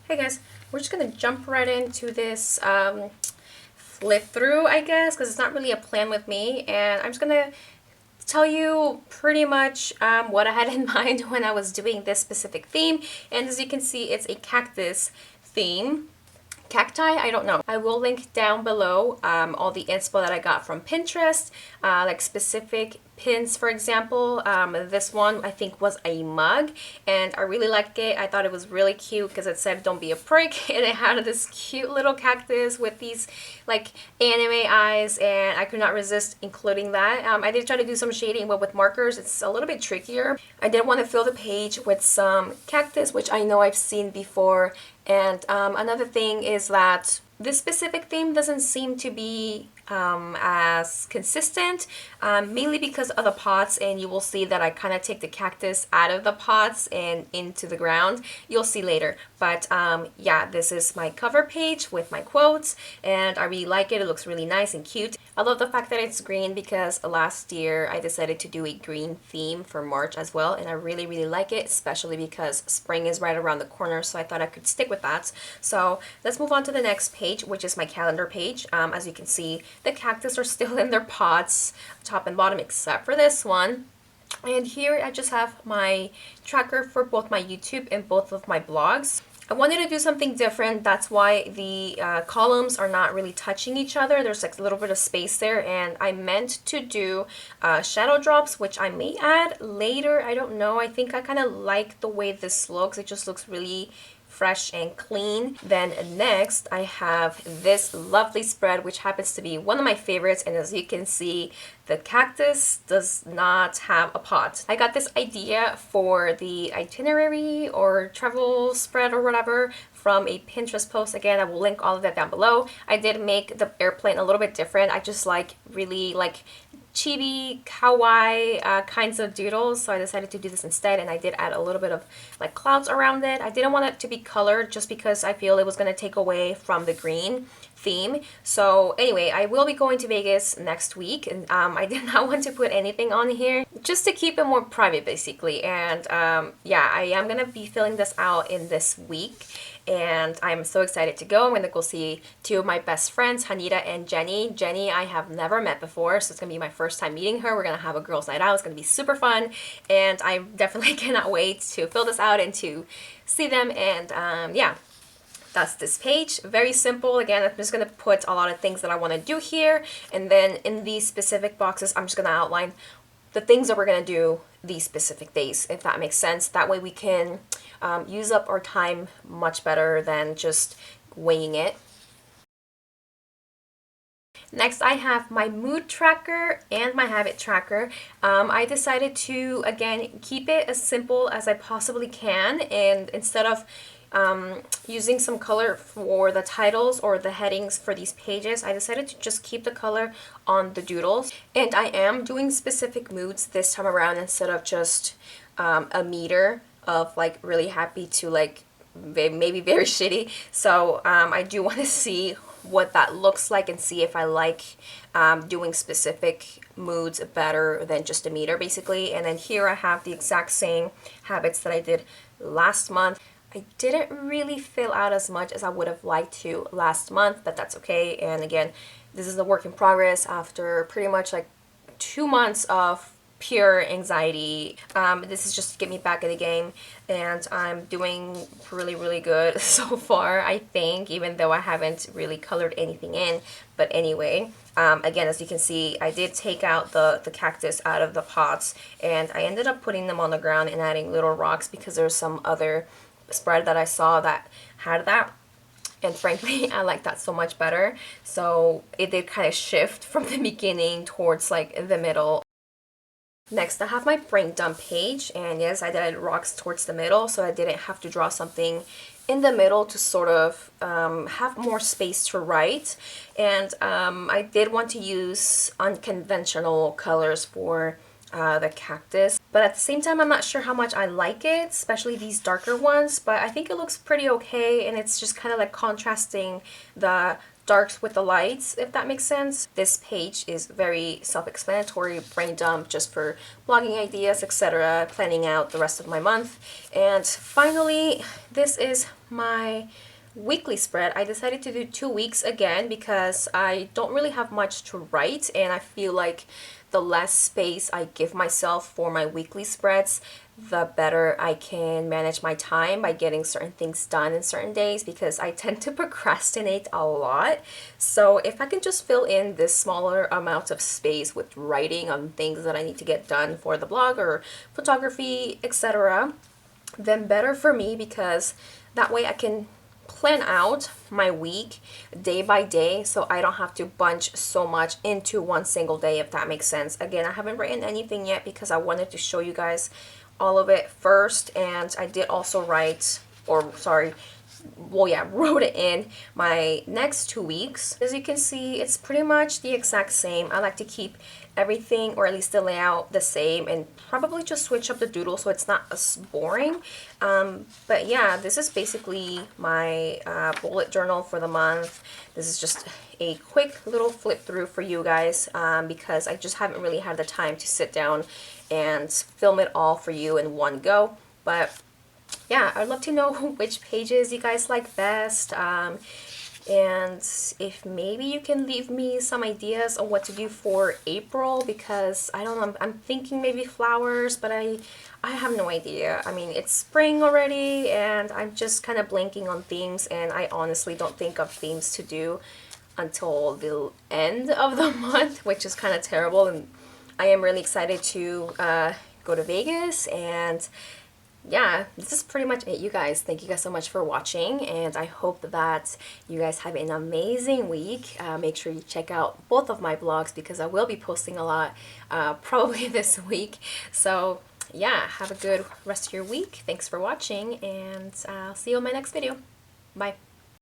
Hey guys, we're just gonna jump right into this flip through, I guess, because it's not really a plan with me, and I'm just gonna tell you pretty much what I had in mind when I was doing this specific theme. And as you can see, it's a cactus theme. Cacti, I don't know. I will link down below all the inspo that I got from Pinterest, like specific pins, for example. This one I think was a mug, and I really liked it. I thought it was really cute because it said "Don't be a prick," and it had this cute little cactus with these like anime eyes, and I could not resist including that. I did try to do some shading, but with markers it's a little bit trickier. I did want to fill the page with some cactus, which I know I've seen before. And another thing is that this specific theme doesn't seem to be as consistent, mainly because of the pots, and you will see that I kind of take the cactus out of the pots and into the ground. You'll see later. But yeah, this is my cover page with my quotes, and I really like it. It looks really nice and cute. I love the fact that it's green because last year I decided to do a green theme for March as well, and I really, really like it, especially because spring is right around the corner, so I thought I could stick with that. So let's move on to the next page, which is my calendar page. As you can see, the cactus are still in their pots, top and bottom, except for this one. And here I just have my tracker for both my YouTube and both of my blogs. I wanted to do something different. That's why the columns are not really touching each other. There's like a little bit of space there, and I meant to do shadow drops, which I may add later. I don't know. I think I kind of like the way this looks. It just looks really fresh and clean. Then next I have this lovely spread, which happens to be one of my favorites, and as you can see, the cactus does not have a pot. I got this idea for the itinerary or travel spread or whatever from a Pinterest post. Again, I will link all of that down below. I did make the airplane a little bit different. I just like really like chibi kawaii kinds of doodles, so I decided to do this instead, and I did add a little bit of like clouds around it. I didn't want it to be colored just because I feel it was going to take away from the green theme. So anyway, I will be going to Vegas next week, and I did not want to put anything on here just to keep it more private basically. And yeah, I am going to be filling this out in this week, and I'm so excited to go. I'm gonna go see two of my best friends, Hanita and Jenny. Jenny I have never met before, so it's gonna be my first time meeting her. We're gonna have a girls' night out. It's gonna be super fun, and I definitely cannot wait to fill this out and to see them. And yeah, that's this page. Very simple. Again, I'm just gonna put a lot of things that I want to do here, and then in these specific boxes I'm just gonna outline the things that we're gonna do these specific days, if that makes sense. That way we can use up our time much better than just winging it. Next, I have my mood tracker and my habit tracker. I decided to, again, keep it as simple as I possibly can, and instead of using some color for the titles or the headings for these pages, I decided to just keep the color on the doodles. And I am doing specific moods this time around instead of just a meter of like really happy to like maybe very shitty. So I do want to see what that looks like and see if I like doing specific moods better than just a meter basically. And then here I have the exact same habits that I did last month. I didn't really fill out as much as I would have liked to last month, but that's okay. And again, this is a work in progress after pretty much like 2 months of pure anxiety. This is just to get me back in the game, and I'm doing really, really good so far, I think, even though I haven't really colored anything in. But anyway, again, as you can see, I did take out the cactus out of the pots, and I ended up putting them on the ground and adding little rocks because there's some other spread that I saw that had that, and frankly I like that so much better. So it did kind of shift from the beginning towards like the middle. Next, I have my brain dump page, and yes, I did rocks towards the middle, so I didn't have to draw something in the middle to sort of have more space to write. And I did want to use unconventional colors for the cactus, but at the same time I'm not sure how much I like it, especially these darker ones, but I think it looks pretty okay, and it's just kind of like contrasting the darks with the lights, if that makes sense. This page is very self-explanatory, brain dump just for blogging ideas, etc., planning out the rest of my month. And finally, this is my weekly spread. I decided to do 2 weeks again because I don't really have much to write, and I feel like the less space I give myself for my weekly spreads, the better I can manage my time by getting certain things done in certain days, because I tend to procrastinate a lot. So if I can just fill in this smaller amount of space with writing on things that I need to get done for the blog or photography, etc., then better for me, because that way I can plan out my week day by day, so I don't have to bunch so much into one single day, if that makes sense. Again, I haven't written anything yet because I wanted to show you guys all of it first, and I did also write, or sorry, well, yeah, wrote it in my next 2 weeks. As you can see, it's pretty much the exact same. I like to keep everything, or at least the layout, the same, and probably just switch up the doodle so it's not as boring. But yeah, this is basically my bullet journal for the month. This is just a quick little flip through for you guys, because I just haven't really had the time to sit down and film it all for you in one go. But yeah, I'd love to know which pages you guys like best, and if maybe you can leave me some ideas on what to do for April, because I don't know, I'm thinking maybe flowers, but I have no idea. I mean, it's spring already, and I'm just kind of blanking on themes, and I honestly don't think of themes to do until the end of the month, which is kind of terrible. And I am really excited to go to Vegas, and yeah, this is pretty much it, you guys. Thank you guys so much for watching, and I hope that you guys have an amazing week. Make sure you check out both of my blogs, because I will be posting a lot probably this week. So yeah, have a good rest of your week. Thanks for watching, and I'll see you in my next video. Bye.